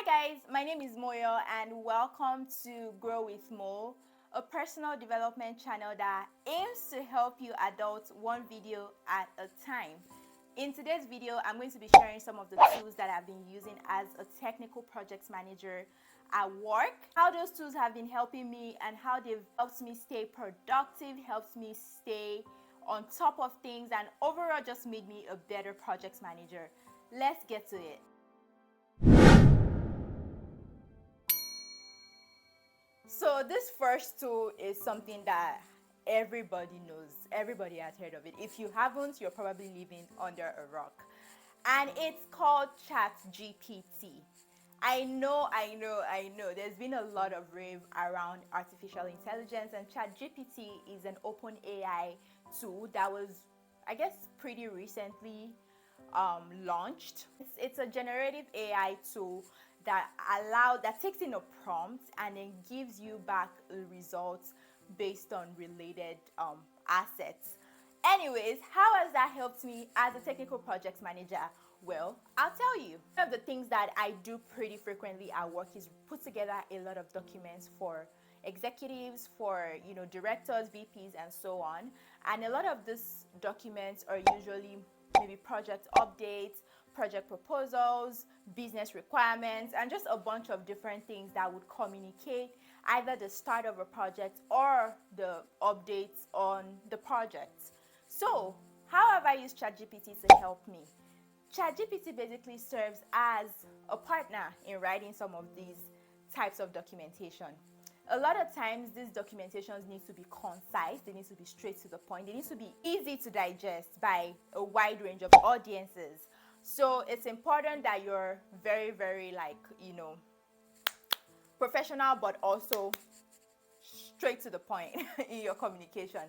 Hi guys, my name is Moyo and welcome to Grow with Mo, a personal development channel that aims to help you adults one video at a time. In today's video, I'm going to be sharing some of the tools that I've been using as a technical projects manager at work, how those tools have been helping me and how they've helped me stay productive, helped me stay on top of things, and overall just made me a better projects manager. Let's get to it. So this first tool is something that everybody knows. Everybody has heard of it. If you haven't, you're probably living under a rock. And it's called ChatGPT. I know. There's been a lot of rave around artificial intelligence, and ChatGPT is an open AI tool that was, I guess, pretty recently launched. It's a generative AI tool that takes in a prompt and then gives you back a result based on related assets. Anyways, how has that helped me as a technical projects manager? Well, I'll tell you. One of the things that I do pretty frequently at work is put together a lot of documents for executives, for directors, VPs, and so on. And a lot of these documents are usually maybe project updates, project proposals, business requirements, and just a bunch of different things that would communicate either the start of a project or the updates on the project. So, how have I used ChatGPT to help me? ChatGPT basically serves as a partner in writing some of these types of documentation. A lot of times, these documentations need to be concise, they need to be straight to the point, they need to be easy to digest by a wide range of audiences. So it's important that you're very, very professional, but also straight to the point in your communication.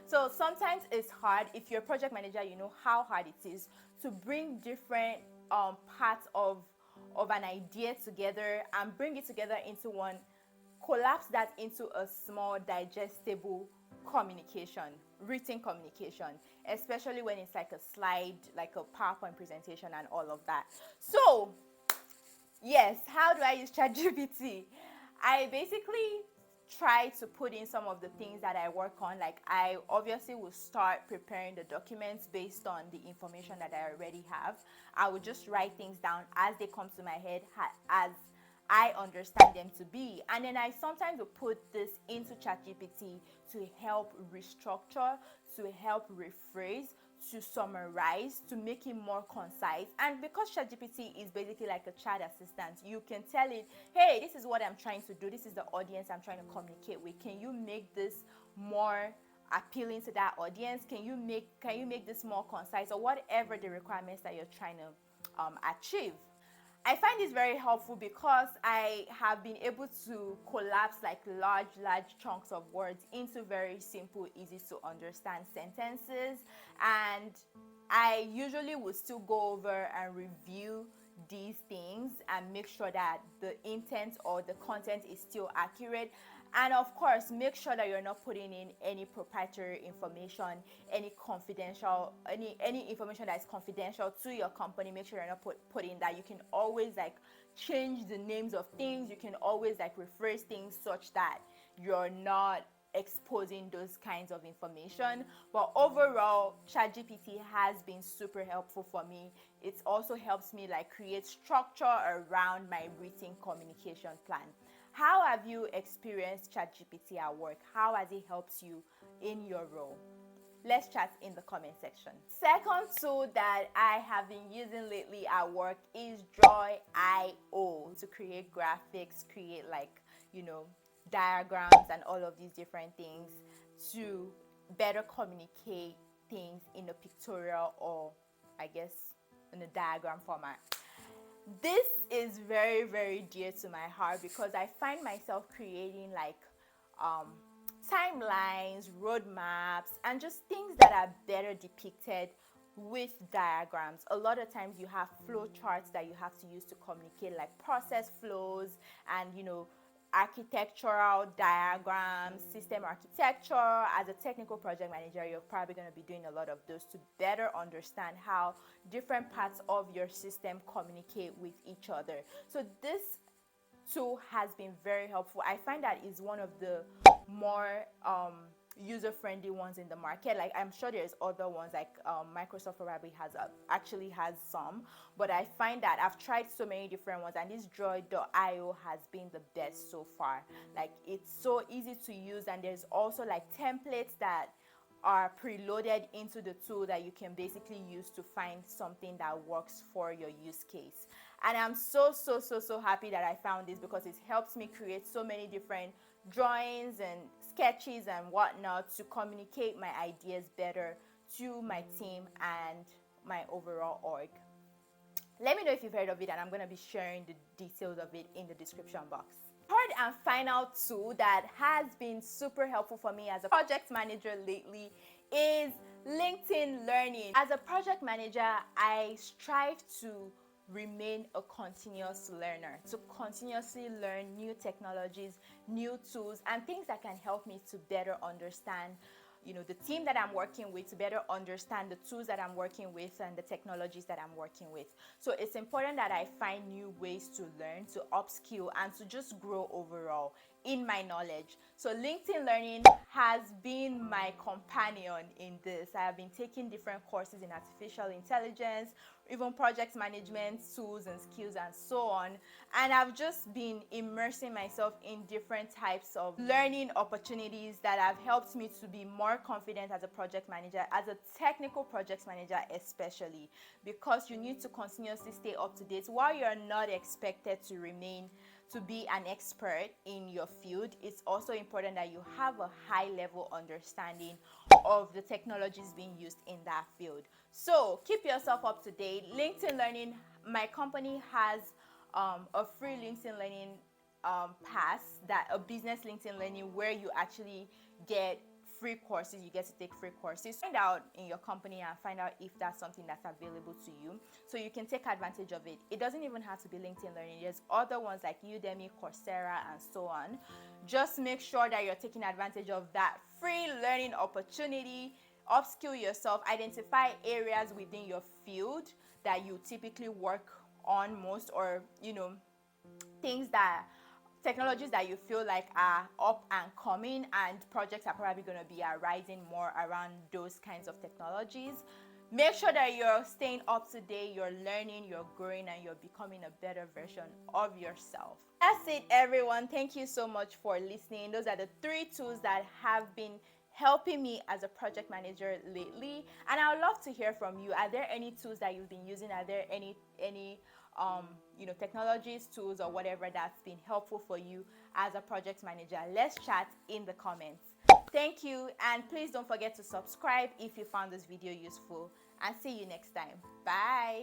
So sometimes it's hard. If you're a project manager, you know how hard it is to bring different parts of an idea together and bring it together into one, collapse that into a small digestible communication, written communication, especially when it's like a slide, like a PowerPoint presentation and all of that. So yes, how do I use ChatGPT? I basically try to put in some of the things that I work on. Like, I obviously will start preparing the documents based on the information that I already have. I will just write things down as they come to my head, as I understand them to be. And then I sometimes will put this into ChatGPT to help restructure, to help rephrase, to summarize, to make it more concise. And because ChatGPT is basically like a chat assistant, you can tell it, hey, this is what I'm trying to do, this is the audience I'm trying to communicate with. Can you make this more appealing to that audience? Can you make this more concise, or whatever the requirements that you're trying to achieve? I find this very helpful because I have been able to collapse like large chunks of words into very simple, easy to understand sentences. And I usually will still go over and review these things and make sure that the intent or the content is still accurate. And of course, make sure that you're not putting in any proprietary information, any information that is confidential to your company. Make sure you're not putting that. You can always like change the names of things. You can always like rephrase things such that you're not exposing those kinds of information. But overall, ChatGPT has been super helpful for me. It also helps me like create structure around my written communication plan. How have you experienced ChatGPT at work? How has it helped you in your role? Let's chat in the comment section. Second tool that I have been using lately at work is Draw.io to create graphics, create diagrams and all of these different things to better communicate things in a pictorial, or I guess in a diagram format. This is very, very dear to my heart because I find myself creating um, timelines, roadmaps, and just things that are better depicted with diagrams. A lot of times you have flow charts that you have to use to communicate like process flows and architectural diagrams, system architecture. As a technical project manager, you're probably going to be doing a lot of those to better understand how different parts of your system communicate with each other. So this tool has been very helpful. I find that is one of the more user-friendly ones in the market. Like, I'm sure there's other ones, like Microsoft probably actually has some, but I find that I've tried so many different ones, and this Droid.io has been the best so far. Like, it's so easy to use, and there's also like templates that are preloaded into the tool that you can basically use to find something that works for your use case. And I'm so happy that I found this, because it helps me create so many different drawings and sketches and whatnot to communicate my ideas better to my team and my overall org. Let me know if you've heard of it, and I'm going to be sharing the details of it in the description box. Third and final tool that has been super helpful for me as a project manager lately is LinkedIn Learning. As a project manager, I strive to remain a continuous learner, to continuously learn new technologies, new tools, and things that can help me to better understand the team that I'm working with, to better understand the tools that I'm working with and the technologies that I'm working with. So it's important that I find new ways to learn, to upskill, and to just grow overall in my knowledge. So LinkedIn Learning has been my companion in this. I have been taking different courses in artificial intelligence, even project management tools and skills, and so on. And I've just been immersing myself in different types of learning opportunities that have helped me to be more confident as a project manager, as a technical project manager especially, because you need to continuously stay up to date. While you're not expected to be an expert in your field, it's also important that you have a high level understanding of the technologies being used in that field. So keep yourself up to date. LinkedIn Learning, my company has a free LinkedIn Learning pass, that a business LinkedIn Learning, where you actually get free courses. You get to take free courses. Find out in your company and find out if that's something that's available to you, so you can take advantage of it. It doesn't even have to be LinkedIn Learning. There's other ones like Udemy, Coursera, and so on. Just make sure that you're taking advantage of that free learning opportunity. Upskill yourself. Identify areas within your field that you typically work on most, or technologies that you feel like are up and coming, and projects are probably going to be arising more around those kinds of technologies. Make sure that you're staying up to date, you're learning, you're growing, and you're becoming a better version of yourself. That's it, everyone. Thank you so much for listening. Those are the 3 tools that have been helping me as a project manager lately, and I would love to hear from you. Are there any tools that you've been using? Are there any technologies, tools, or whatever that's been helpful for you as a project manager? Let's chat in the comments. Thank you, and please don't forget to subscribe if you found this video useful, and see you next time. Bye.